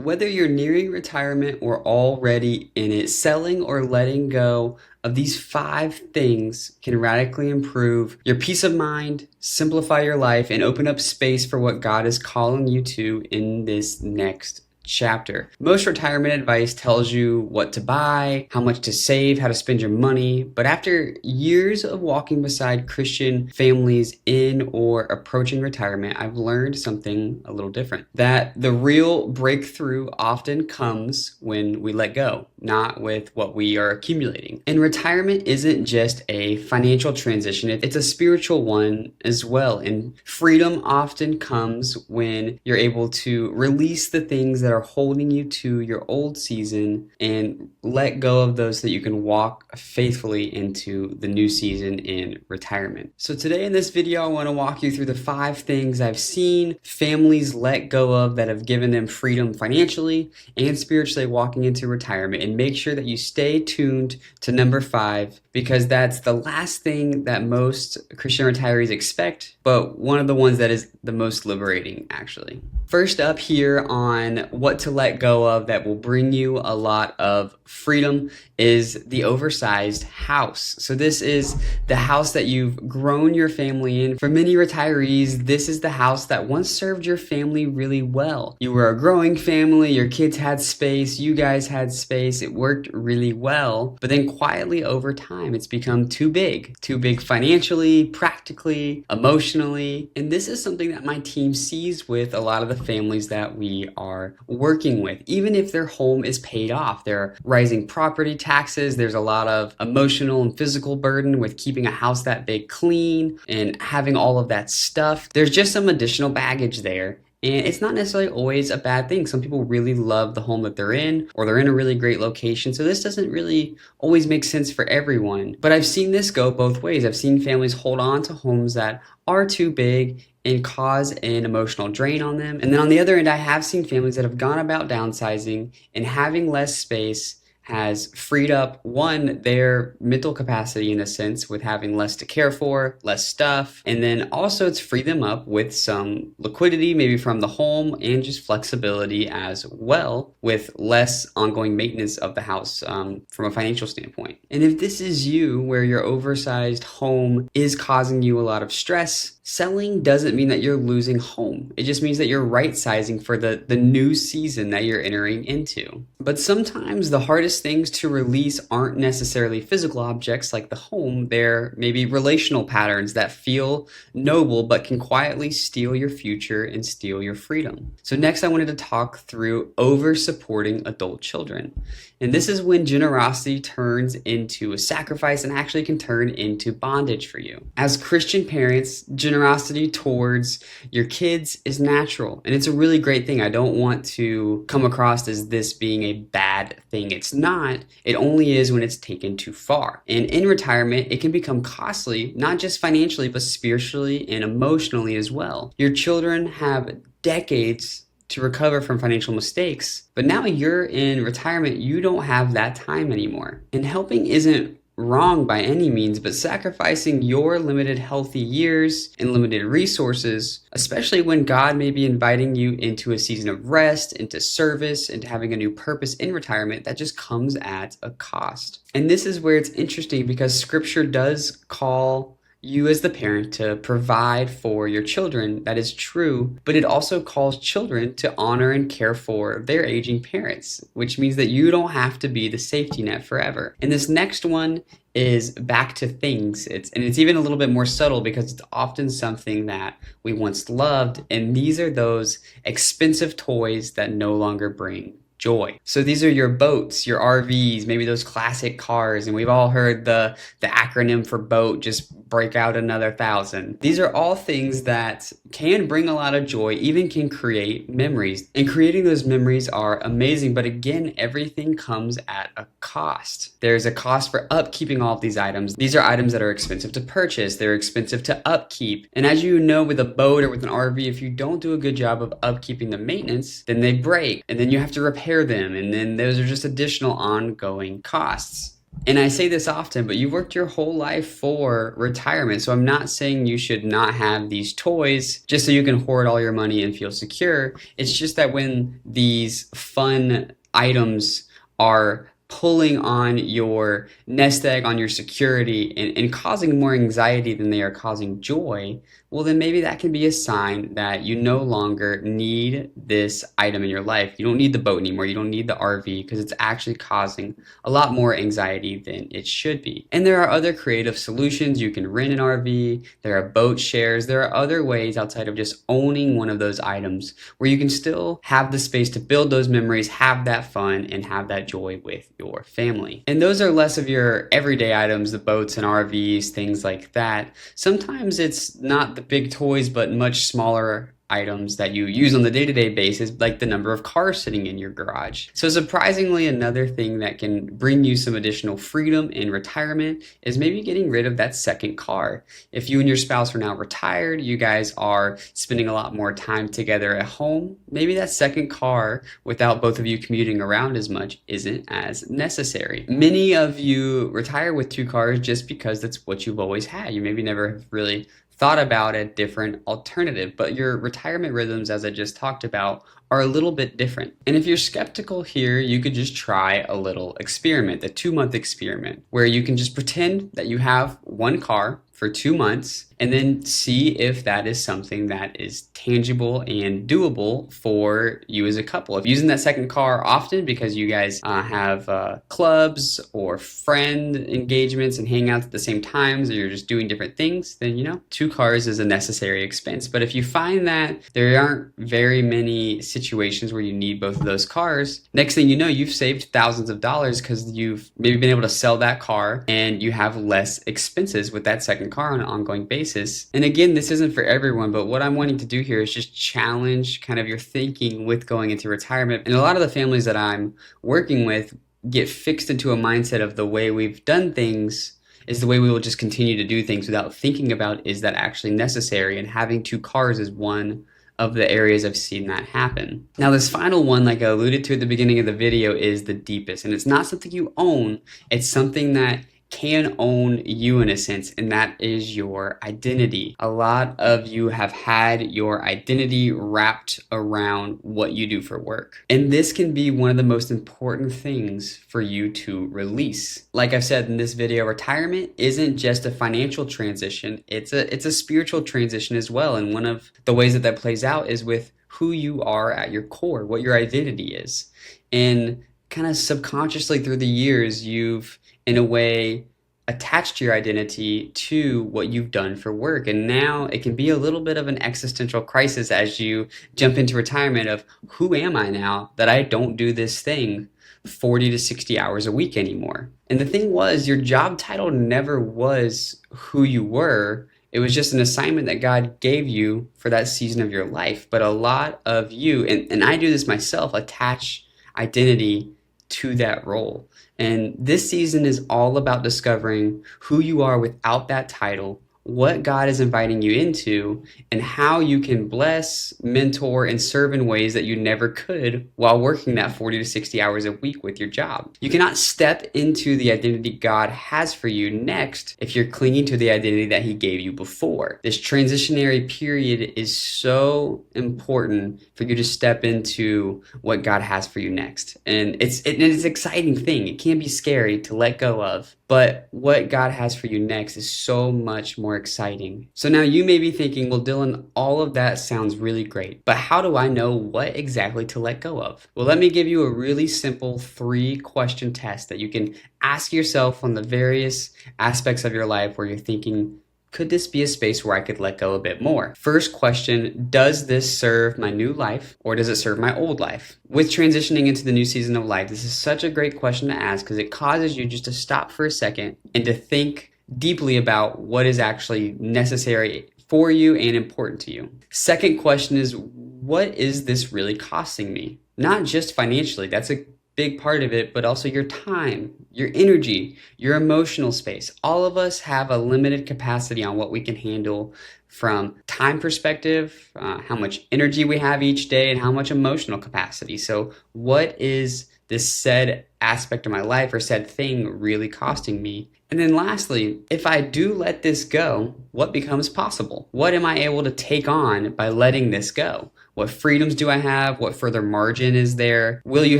whether you're nearing retirement or already in it, selling or letting go of these 5 things can radically improve your peace of mind, simplify your life, and open up space for what God is calling you to in this next chapter. Most retirement advice tells you what to buy, how much to save, how to spend your money, but after years of walking beside Christian families in or approaching retirement, I've learned something a little different. That the real breakthrough often comes when we let go, not with what we are accumulating. And retirement isn't just a financial transition, it's a spiritual one as well. And freedom often comes when you're able to release the things that are holding you to your old season and let go of those so that you can walk faithfully into the new season in retirement. So today in this video, I want to walk you through the 5 things I've seen families let go of that have given them freedom financially and spiritually walking into retirement, and make sure that you stay tuned to number 5 because that's the last thing that most Christian retirees expect, but one of the ones that is the most liberating actually. First up here on what to let go of that will bring you a lot of freedom is the oversized house. So this is the house that you've grown your family in. For many retirees, this is the house that once served your family really well. You were a growing family, your kids had space, you guys had space, it worked really well, but then quietly over time, it's become too big financially, practically, emotionally, and this is something that my team sees with a lot of the families that we are working with. Even if their home is paid off, there are rising property taxes, there's a lot of emotional and physical burden with keeping a house that big clean and having all of that stuff. There's just some additional baggage there. And it's not necessarily always a bad thing. Some people really love the home that they're in, or they're in a really great location. So this doesn't really always make sense for everyone. But I've seen this go both ways. I've seen families hold on to homes that are too big and cause an emotional drain on them. And then on the other end, I have seen families that have gone about downsizing and having less space has freed up, one, their mental capacity in a sense with having less to care for, less stuff, and then also it's freed them up with some liquidity maybe from the home and just flexibility as well with less ongoing maintenance of the house from a financial standpoint. And if this is you where your oversized home is causing you a lot of stress, selling doesn't mean that you're losing home. It just means that you're right-sizing for the new season that you're entering into. But sometimes the hardest things to release aren't necessarily physical objects like the home. They're maybe relational patterns that feel noble but can quietly steal your future and steal your freedom. So next I wanted to talk through over-supporting adult children. And this is when generosity turns into a sacrifice and actually can turn into bondage for you. As Christian parents, generosity towards your kids is natural, and it's a really great thing. I don't want to come across as this being a bad thing. It's not. It only is when it's taken too far. And in retirement, it can become costly, not just financially, but spiritually and emotionally as well. Your children have decades to recover from financial mistakes, but now you're in retirement, you don't have that time anymore. And helping isn't wrong by any means, but sacrificing your limited healthy years and limited resources, especially when God may be inviting you into a season of rest, into service, into having a new purpose in retirement, that just comes at a cost. And this is where it's interesting because Scripture does call you as the parent to provide for your children. That is true, but it also calls children to honor and care for their aging parents, which means that you don't have to be the safety net forever. And this next one is back to things. It's even a little bit more subtle because it's often something that we once loved, and these are those expensive toys that no longer bring joy. So these are your boats, your RVs, maybe those classic cars, and we've all heard the acronym for boat, just break out another 1,000. These are all things that can bring a lot of joy, even can create memories. And creating those memories are amazing, but again, everything comes at a cost. There's a cost for upkeeping all of these items. These are items that are expensive to purchase, they're expensive to upkeep. And as you know, with a boat or with an RV, if you don't do a good job of upkeeping the maintenance, then they break, and then you have to repair them, and then those are just additional ongoing costs. And I say this often, but you've worked your whole life for retirement. So I'm not saying you should not have these toys just so you can hoard all your money and feel secure. It's just that when these fun items are pulling on your nest egg, on your security, and causing more anxiety than they are causing joy, well, then maybe that can be a sign that you no longer need this item in your life. You don't need the boat anymore. You don't need the RV because it's actually causing a lot more anxiety than it should be. And there are other creative solutions. You can rent an RV. There are boat shares. There are other ways outside of just owning one of those items where you can still have the space to build those memories, have that fun, and have that joy with your family. And those are less of your everyday items, the boats and RVs, things like that. Sometimes it's not the big toys, but much smaller items that you use on the day-to-day basis, like the number of cars sitting in your garage. So surprisingly, another thing that can bring you some additional freedom in retirement is maybe getting rid of that second car. If you and your spouse are now retired, you guys are spending a lot more time together at home, maybe that second car, without both of you commuting around as much, isn't as necessary. Many of you retire with 2 cars just because that's what you've always had. You maybe never have really thought about a different alternative, but your retirement rhythms, as I just talked about, are a little bit different. And if you're skeptical here, you could just try a little experiment, the 2-month experiment, where you can just pretend that you have 1 car for 2 months and then see if that is something that is tangible and doable for you as a couple. If you're using that second car often because you guys have clubs or friend engagements and hangouts at the same times, or you're just doing different things, then 2 cars is a necessary expense. But if you find that there aren't very many situations where you need both of those cars, next thing you know, you've saved thousands of dollars because you've maybe been able to sell that car and you have less expenses with that second car on an ongoing basis. And again, this isn't for everyone, but what I'm wanting to do here is just challenge kind of your thinking with going into retirement. And a lot of the families that I'm working with get fixed into a mindset of the way we've done things is the way we will just continue to do things without thinking about, is that actually necessary? And having 2 cars is one of the areas I've seen that happen. Now, this final one, like I alluded to at the beginning of the video, is the deepest. And it's not something you own, it's something that can own you in a sense, and that is your identity. A lot of you have had your identity wrapped around what you do for work. And this can be one of the most important things for you to release. Like I've said in this video, retirement isn't just a financial transition, it's a spiritual transition as well. And one of the ways that plays out is with who you are at your core, what your identity is. And kind of subconsciously through the years, you've in a way attached your identity to what you've done for work. And now it can be a little bit of an existential crisis as you jump into retirement of, who am I now that I don't do this thing 40 to 60 hours a week anymore? And the thing was, your job title never was who you were. It was just an assignment that God gave you for that season of your life. But a lot of you, and I do this myself, attach identity to that role. And this season is all about discovering who you are without that title, what God is inviting you into, and how you can bless, mentor, and serve in ways that you never could while working that 40 to 60 hours a week with your job. You cannot step into the identity God has for you next if you're clinging to the identity that He gave you before. This transitionary period is so important for you to step into what God has for you next. And it's an exciting thing. It can be scary to let go of, but what God has for you next is so much more exciting. So now you may be thinking, well, Dylan, all of that sounds really great, but how do I know what exactly to let go of? Well, let me give you a really simple 3-question test that you can ask yourself on the various aspects of your life where you're thinking, could this be a space where I could let go a bit more? First question, does this serve my new life or does it serve my old life? With transitioning into the new season of life, this is such a great question to ask because it causes you just to stop for a second and to think deeply about what is actually necessary for you and important to you. Second question is, what is this really costing me? Not just financially, that's a big part of it, but also your time, your energy, your emotional space. All of us have a limited capacity on what we can handle from time perspective, how much energy we have each day, and how much emotional capacity. So what is this said aspect of my life or said thing really costing me? And then lastly, if I do let this go, what becomes possible? What am I able to take on by letting this go? What freedoms do I have? What further margin is there? Will you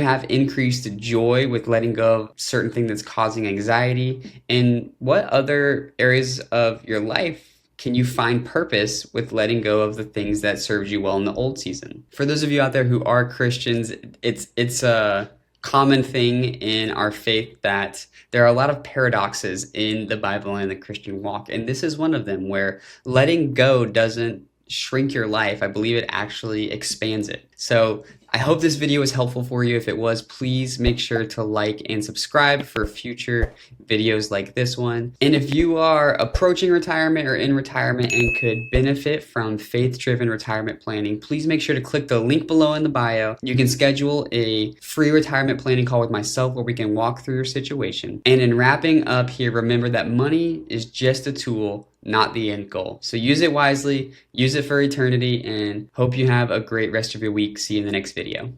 have increased joy with letting go of certain thing that's causing anxiety? And what other areas of your life can you find purpose with letting go of the things that served you well in the old season? For those of you out there who are Christians, it's a common thing in our faith that there are a lot of paradoxes in the Bible and the Christian walk. And this is one of them, where letting go doesn't shrink your life. I believe it actually expands it. So I hope this video was helpful for you. If it was, please make sure to like and subscribe for future videos like this one. And if you are approaching retirement or in retirement and could benefit from faith-driven retirement planning, please make sure to click the link below in the bio. You can schedule a free retirement planning call with myself where we can walk through your situation. And in wrapping up here, remember that money is just a tool, not the end goal. So use it wisely, use it for eternity, and hope you have a great rest of your week. See you in the next video.